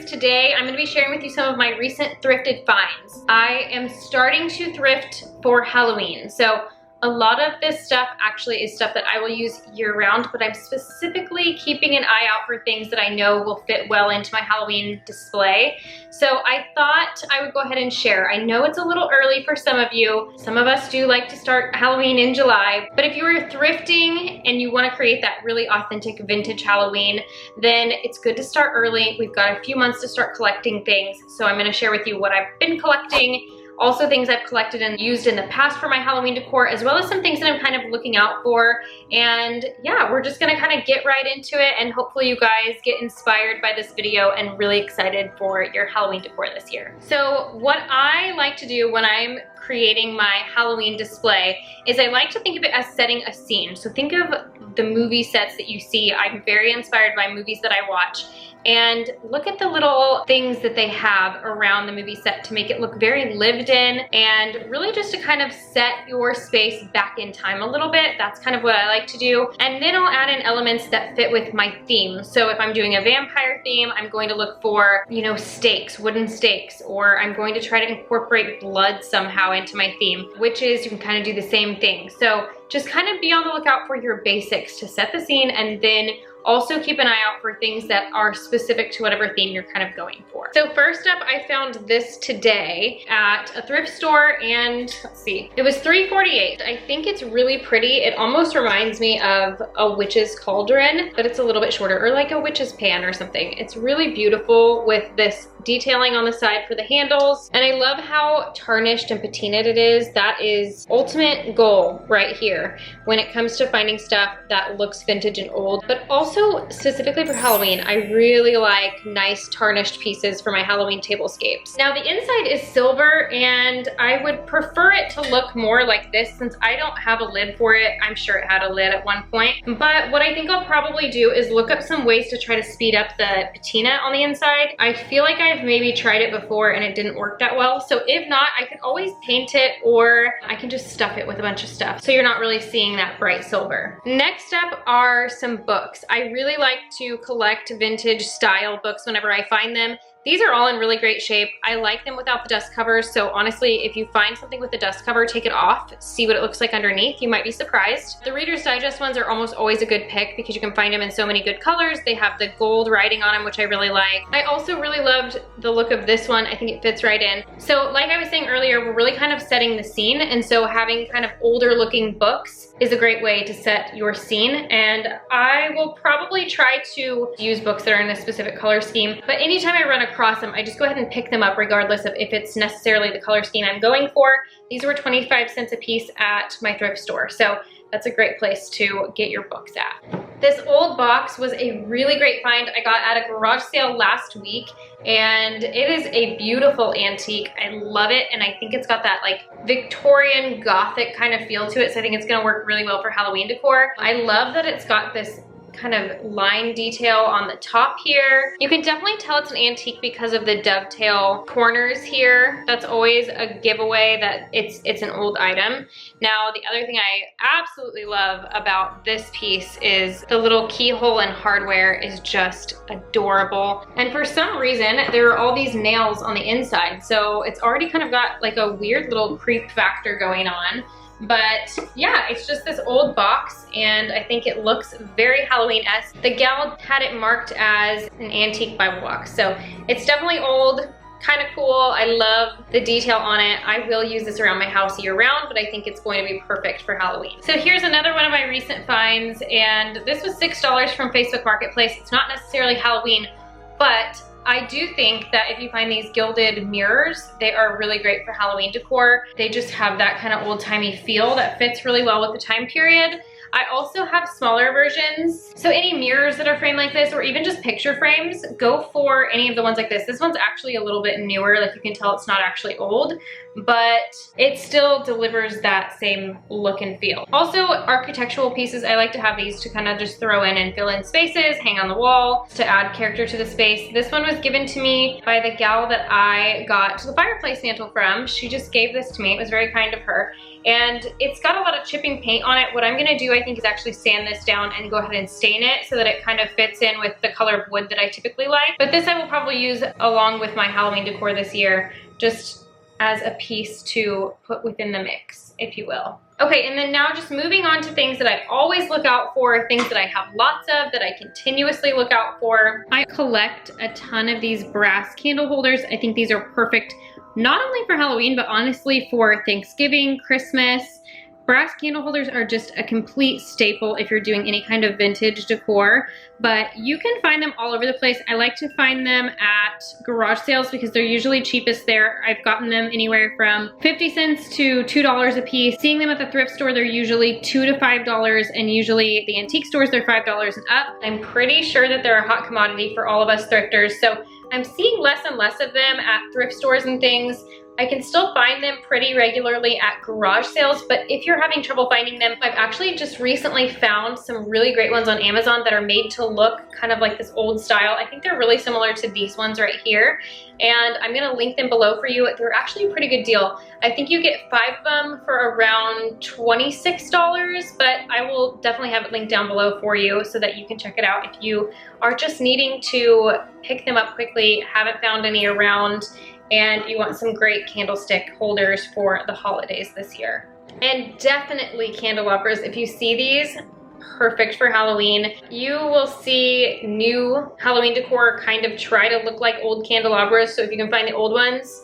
friends. Today I'm going to be sharing with you some of my recent thrifted finds. I am starting to thrift for Halloween. So a lot of this stuff actually is stuff that I will use year-round, but I'm specifically keeping an eye out for things that I know will fit well into my Halloween display. So I thought I would go ahead and share. I know it's a little early for some of you. Some of us do like to start Halloween in July, but if you are thrifting and you want to create that really authentic vintage Halloween, then it's good to start early. We've got a few months to start collecting things, so I'm going to share with you what I've been collecting, also things I've collected and used in the past for my Halloween decor, as well as some things that I'm kind of looking out for. And yeah, we're just gonna kind of get right into it, and hopefully you guys get inspired by this video and really excited for your Halloween decor this year. So what I like to do when I'm creating my Halloween display is I like to think of it as setting a scene. So think of the movie sets that you see. I'm very inspired by movies that I watch, and look at the little things that they have around the movie set to make it look very lived in, and really just to kind of set your space back in time a little bit. That's kind of what I like to do. And then I'll add in elements that fit with my theme. So if I'm doing a vampire theme, I'm going to look for, you know, stakes, wooden stakes, or I'm going to try to incorporate blood somehow into my theme, witches, you can kind of do the same thing. So just kind of be on the lookout for your basics to set the scene, and then also keep an eye out for things that are specific to whatever theme you're kind of going for. So first up, I found this today at a thrift store, and let's see, it was $3.48. I think it's really pretty. It almost reminds me of a witch's cauldron, but it's a little bit shorter, or like a witch's pan or something. It's really beautiful with this detailing on the side for the handles, and I love how tarnished and patinaed it is. That is ultimate goal right here when it comes to finding stuff that looks vintage and old. But also specifically for Halloween, I really like nice tarnished pieces for my Halloween tablescapes. Now the inside is silver, and I would prefer it to look more like this since I don't have a lid for it. I'm sure it had a lid at one point, but what I think I'll probably do is look up some ways to try to speed up the patina on the inside. I feel like I've maybe tried it before and it didn't work that well, so if not, I can always paint it, or I can just stuff it with a bunch of stuff so you're not really seeing that bright silver. Next up are some books. I really like to collect vintage style books whenever I find them. These are all in really great shape. I like them without the dust covers, so honestly, if you find something with the dust cover, take it off, see what it looks like underneath. You might be surprised. The Reader's Digest ones are almost always a good pick because you can find them in so many good colors. They have the gold writing on them, which I really like. I also really loved the look of this one. I think it fits right in. So like I was saying earlier, we're really kind of setting the scene, and so having kind of older looking books is a great way to set your scene, and I will probably try to use books that are in a specific color scheme, but anytime I run across them, I just go ahead and pick them up regardless of if it's necessarily the color scheme I'm going for. These were 25 cents a piece at my thrift store, so that's a great place to get your books at. This old box was a really great find I got at a garage sale last week, and it is a beautiful antique. I love it, and I think it's got that like Victorian Gothic kind of feel to it, so I think it's gonna work really well for Halloween decor. I love that it's got this kind of line detail on the top here. You can definitely tell it's an antique because of the dovetail corners here. That's always a giveaway that it's an old item. Now, the other thing I absolutely love about this piece is the little keyhole and hardware is just adorable. And for some reason, there are all these nails on the inside, so it's already kind of got like a weird little creep factor going on. But yeah, it's just this old box, and I think it looks very Halloween-esque. The gal had it marked as an antique Bible box, so it's definitely old, kind of cool. I love the detail on it. I will use this around my house year-round, but I think it's going to be perfect for Halloween. So here's another one of my recent finds, and this was $6 from Facebook Marketplace. It's not necessarily Halloween, but I do think that if you find these gilded mirrors, they are really great for Halloween decor. They just have that kind of old-timey feel that fits really well with the time period. I also have smaller versions. So any mirrors that are framed like this, or even just picture frames, go for any of the ones like this. This one's actually a little bit newer, like you can tell it's not actually old, but it still delivers that same look and feel. Also, architectural pieces, I like to have these to kind of just throw in and fill in spaces, hang on the wall to add character to the space. This one was given to me by the gal that I got the fireplace mantle from. She just gave this to me. It was very kind of her. and it's got a lot of chipping paint on it. What I'm gonna do, I think, is actually sand this down and go ahead and stain it so that it kind of fits in with the color of wood that I typically like. But this I will probably use along with my Halloween decor this year, just as a piece to put within the mix, if you will. Okay, and then now just moving on to things that I always look out for, things that I have lots of, that I continuously look out for. I collect a ton of these brass candle holders. I think these are perfect, not only for Halloween, but honestly for Thanksgiving, Christmas. Brass candle holders are just a complete staple if you're doing any kind of vintage decor, but you can find them all over the place. I like to find them at garage sales because they're usually cheapest there. I've gotten them anywhere from 50 cents to $2 a piece. Seeing them at the thrift store, they're usually $2 to $5, and usually at the antique stores, they're $5 and up. I'm pretty sure that they're a hot commodity for all of us thrifters, so I'm seeing less and less of them at thrift stores and things. I can still find them pretty regularly at garage sales, but if you're having trouble finding them, I've actually just recently found some really great ones on Amazon that are made to look kind of like this old style. I think they're really similar to these ones right here, and I'm gonna link them below for you. They're actually a pretty good deal. I think you get 5 of them for around $26, but I will definitely have it linked down below for you so that you can check it out if you are just needing to pick them up quickly, haven't found any around, and you want some great candlestick holders for the holidays this year. And definitely candelabras. If you see these, perfect for Halloween. You will see new Halloween decor kind of try to look like old candelabras, so if you can find the old ones,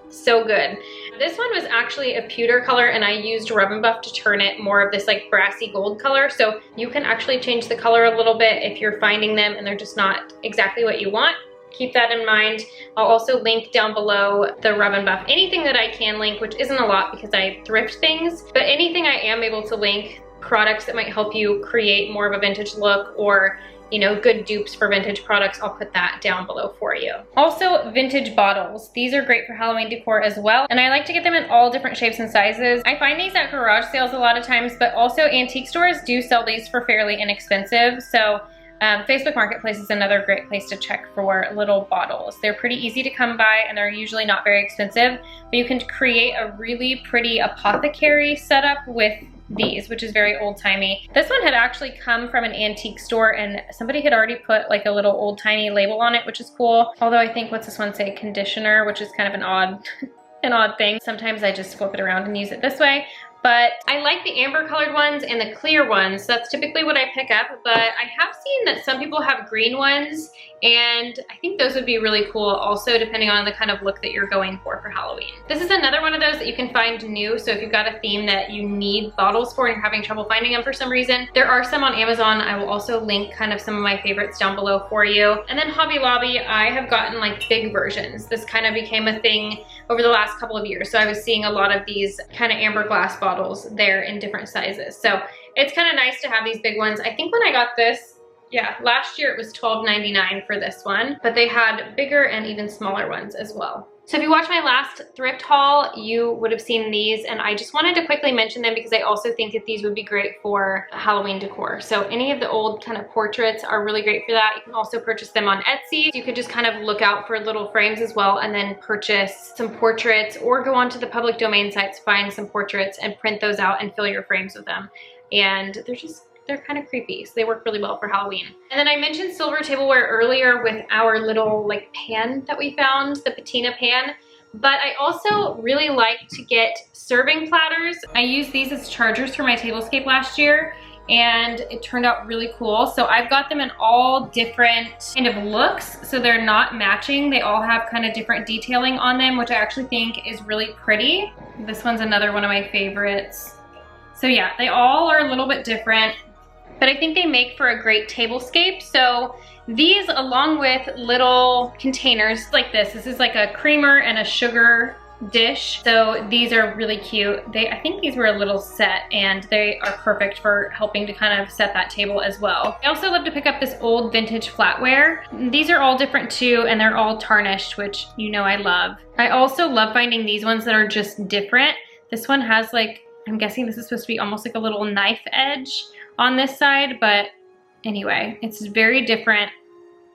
so good. This one was actually a pewter color, and I used Rub and Buff to turn it more of this like brassy gold color, so you can actually change the color a little bit if you're finding them and they're just not exactly what you want. Keep that in mind. I'll also link down below the Rub and Buff. Anything that I can link, which isn't a lot because I thrift things, but anything I am able to link, products that might help you create more of a vintage look, or you know, good dupes for vintage products, I'll put that down below for you. Also, vintage bottles. These are great for Halloween decor as well, and I like to get them in all different shapes and sizes. I find these at garage sales a lot of times, but also antique stores do sell these for fairly inexpensive, so Facebook Marketplace is another great place to check for little bottles. They're pretty easy to come by, and they're usually not very expensive, but you can create a really pretty apothecary setup with these, which is very old-timey. This one had actually come from an antique store, and somebody had already put like a little old-timey label on it, which is cool. Although I think, what's this one say? Conditioner, which is kind of an odd thing. Sometimes I just flip it around and use it this way. But I like the amber colored ones and the clear ones. So that's typically what I pick up, but I have seen that some people have green ones, and I think those would be really cool also, depending on the kind of look that you're going for Halloween. This is another one of those that you can find new, so if you've got a theme that you need bottles for and you're having trouble finding them for some reason, there are some on Amazon. I will also link kind of some of my favorites down below for you. And then Hobby Lobby, I have gotten like big versions. This kind of became a thing over the last couple of years, so I was seeing a lot of these kind of amber glass bottles there in different sizes. So it's kind of nice to have these big ones. I think when I got this, yeah, last year it was $12.99 for this one, but they had bigger and even smaller ones as well. So if you watched my last thrift haul, you would have seen these, and I just wanted to quickly mention them because I also think that these would be great for Halloween decor. So any of the old kind of portraits are really great for that. You can also purchase them on Etsy. You could just kind of look out for little frames as well, and then purchase some portraits, or go onto the public domain sites, find some portraits and print those out and fill your frames with them. And they're kind of creepy, so they work really well for Halloween. And then I mentioned silver tableware earlier with our little like pan that we found, the patina pan, but I also really like to get serving platters. I used these as chargers for my tablescape last year, and it turned out really cool. So I've got them in all different kind of looks, so they're not matching. They all have kind of different detailing on them, which I actually think is really pretty. This one's another one of my favorites. So yeah, they all are a little bit different, but I think they make for a great tablescape. So these, along with little containers like this is like a creamer and a sugar dish. So these are really cute. I think these were a little set, and they are perfect for helping to kind of set that table as well. I also love to pick up this old vintage flatware. These are all different too, and they're all tarnished, which you know I love. I also love finding these ones that are just different. This one has like, I'm guessing this is supposed to be almost like a little knife edge on this side, but anyway, it's very different.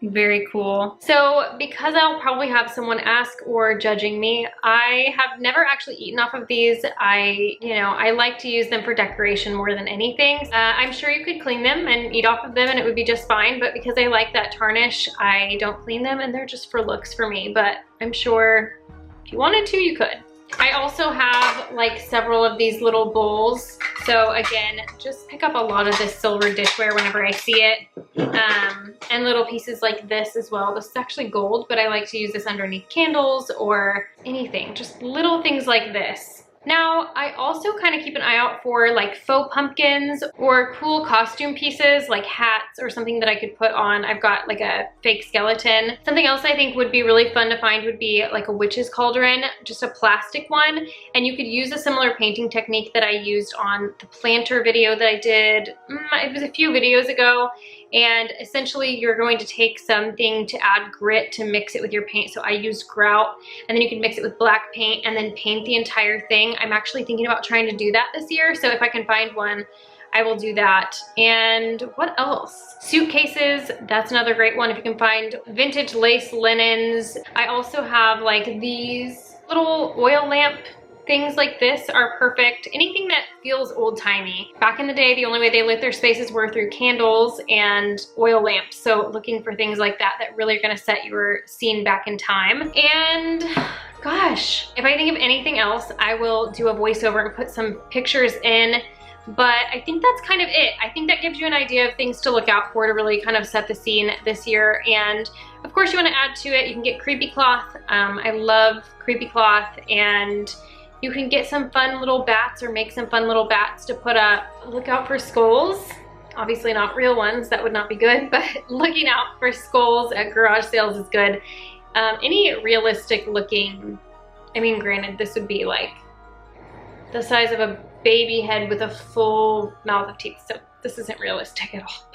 Very cool. So because I'll probably have someone ask or judging me, I have never actually eaten off of these. I like to use them for decoration more than anything. I'm sure you could clean them and eat off of them and it would be just fine, but because I like that tarnish, I don't clean them and they're just for looks for me, but I'm sure if you wanted to, you could. I also have like several of these little bowls. So again, just pick up a lot of this silver dishware whenever I see it. And little pieces like this as well. This is actually gold, but I like to use this underneath candles or anything, just little things like this. Now, I also kind of keep an eye out for like faux pumpkins or cool costume pieces like hats or something that I could put on. I've got like a fake skeleton. Something else I think would be really fun to find would be like a witch's cauldron, just a plastic one. And you could use a similar painting technique that I used on the planter video that I did, it was a few videos ago. And essentially you're going to take something to add grit to mix it with your paint. So I used grout, and then you can mix it with black paint and then paint the entire thing. I'm actually thinking about trying to do that this year. So if I can find one, I will do that. And what else? Suitcases, that's another great one if you can find vintage lace linens. I also have like these little oil lamp things like this are perfect. Anything that feels old-timey. Back in the day, the only way they lit their spaces were through candles and oil lamps. So looking for things like that that really are gonna set your scene back in time. And gosh, if I think of anything else, I will do a voiceover and put some pictures in. But I think that's kind of it. I think that gives you an idea of things to look out for to really kind of set the scene this year. And of course you wanna add to it, you can get creepy cloth. I love creepy cloth, and you can get some fun little bats or make some fun little bats to put up. Look out for skulls. Obviously not real ones, that would not be good, but looking out for skulls at garage sales is good. Any realistic looking, I mean, granted, this would be like the size of a baby head with a full mouth of teeth, so this isn't realistic at all.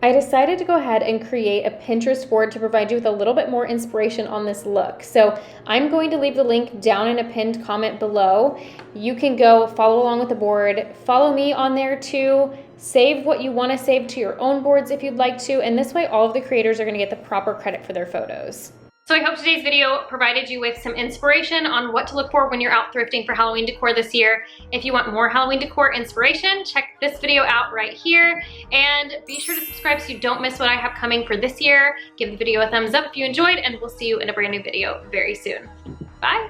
I decided to go ahead and create a Pinterest board to provide you with a little bit more inspiration on this look. So I'm going to leave the link down in a pinned comment below. You can go follow along with the board. Follow me on there too. Save what you want to save to your own boards if you'd like to. And this way all of the creators are going to get the proper credit for their photos. So I hope today's video provided you with some inspiration on what to look for when you're out thrifting for Halloween decor this year. If you want more Halloween decor inspiration, check this video out right here. And be sure to subscribe so you don't miss what I have coming for this year. Give the video a thumbs up if you enjoyed, and we'll see you in a brand new video very soon. Bye.